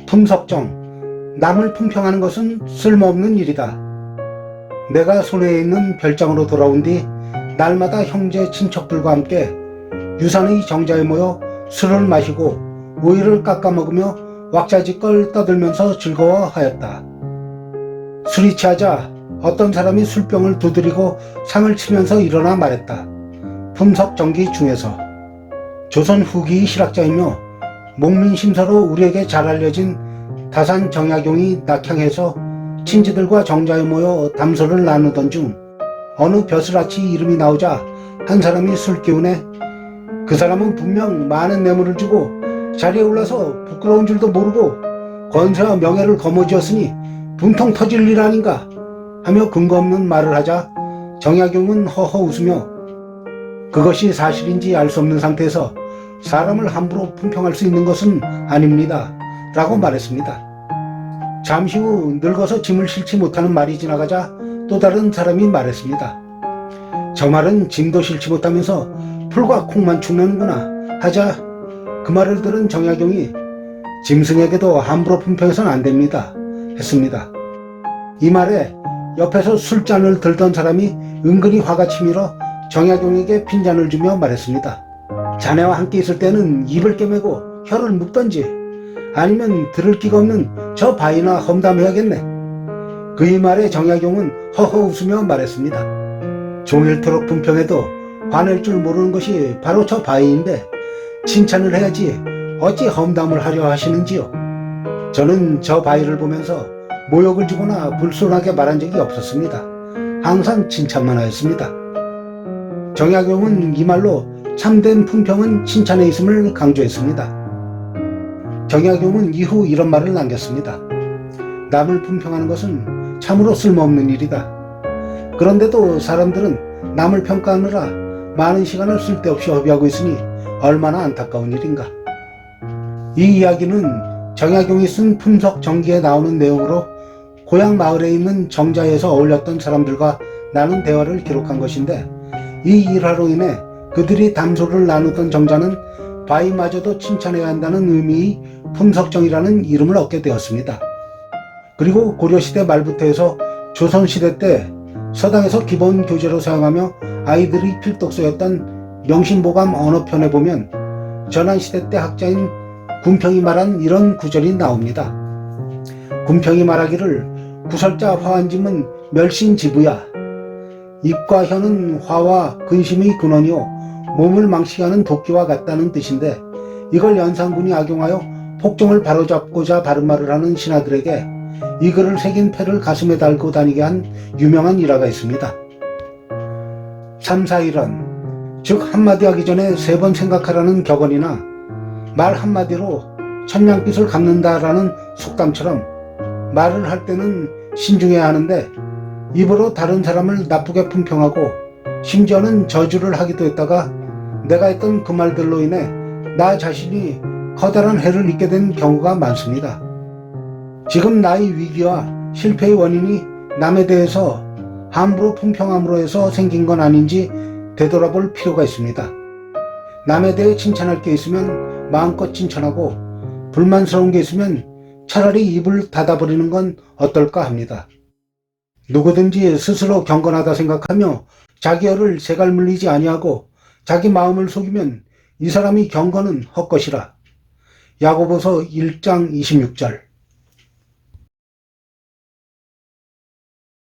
품석정, 남을 품평하는 것은 쓸모없는 일이다. 내가 손에 있는 별장으로 돌아온 뒤 날마다 형제 친척들과 함께 유산의 정자에 모여 술을 마시고 오이를 깎아 먹으며 왁자지껄 떠들면서 즐거워하였다. 술이 취하자 어떤 사람이 술병을 두드리고 상을 치면서 일어나 말했다. 품석정기 중에서 조선 후기 실학자이며 목민심서로 우리에게 잘 알려진 다산 정약용이 낙향해서 친지들과 정자에 모여 담소를 나누던 중 어느 벼슬아치 이름이 나오자 한 사람이 술기운에 그 사람은 분명 많은 뇌물을 주고 자리에 올라서 부끄러운 줄도 모르고 권세와 명예를 거머쥐었으니 분통 터질 일 아닌가 하며 근거 없는 말을 하자 정약용은 허허 웃으며 그것이 사실인지 알 수 없는 상태에서 사람을 함부로 품평할 수 있는 것은 아닙니다 라고 말했습니다. 잠시 후 늙어서 짐을 실지 못하는 말이 지나가자 또 다른 사람이 말했습니다. 저 말은 짐도 실지 못하면서 풀과 콩만 축내는구나 하자 그 말을 들은 정약용이 짐승에게도 함부로 품평해서는 안 됩니다 했습니다. 이 말에 옆에서 술잔을 들던 사람이 은근히 화가 치밀어 정약용에게 핀잔을 주며 말했습니다. 자네와 함께 있을 때는 입을 깨매고 혀를 묶던지 아니면 들을 끼가 없는 저 바위나 험담해야겠네. 그 말에 정약용은 허허 웃으며 말했습니다. 종일토록 품평해도 화낼 줄 모르는 것이 바로 저 바위인데 칭찬을 해야지 어찌 험담을 하려 하시는지요. 저는 저 바위를 보면서 모욕을 주거나 불손하게 말한 적이 없었습니다. 항상 칭찬만 하였습니다. 정약용은 이 말로 참된 품평은 칭찬에 있음을 강조했습니다. 정약용은 이후 이런 말을 남겼습니다. 남을 품평하는 것은 참으로 쓸모없는 일이다. 그런데도 사람들은 남을 평가하느라 많은 시간을 쓸데없이 허비하고 있으니 얼마나 안타까운 일인가. 이 이야기는 정약용이 쓴 품석정기에 나오는 내용으로 고향 마을에 있는 정자에서 어울렸던 사람들과 나눈 대화를 기록한 것인데 이 일화로 인해 그들이 담소를 나누던 정자는 바위마저도 칭찬해야 한다는 의미의 품석정이라는 이름을 얻게 되었습니다. 그리고 고려시대 말부터 해서 조선시대 때 서당에서 기본 교재로 사용하며 아이들의 필독서였던 명심보감 언어편에 보면 전한시대 때 학자인 군평이 말한 이런 구절이 나옵니다. 군평이 말하기를 구설자 화환짐은 멸신지부야. 입과 혀는 화와 근심의 근원이요 몸을 망치하는 도끼와 같다는 뜻인데 이걸 연산군이 악용하여 폭정을 바로잡고자 바른 말을 하는 신하들에게 이 글을 새긴 패를 가슴에 달고 다니게 한 유명한 일화가 있습니다. 3, 4일언 즉 한마디 하기 전에 3번 생각하라는 격언이나 말 한마디로 천냥빚을 갚는다라는 속담처럼 말을 할 때는 신중해야 하는데 입으로 다른 사람을 나쁘게 품평하고 심지어는 저주를 하기도 했다가 내가 했던 그 말들로 인해 나 자신이 커다란 해를 입게 된 경우가 많습니다. 지금 나의 위기와 실패의 원인이 남에 대해서 함부로 품평함으로 해서 생긴 건 아닌지 되돌아볼 필요가 있습니다. 남에 대해 칭찬할 게 있으면 마음껏 칭찬하고 불만스러운 게 있으면 차라리 입을 닫아버리는 건 어떨까 합니다. 누구든지 스스로 경건하다 생각하며 자기 혀를 새갈 물리지 아니하고 자기 마음을 속이면 이 사람이 경건은 헛것이라. 야고보서 1장 26절.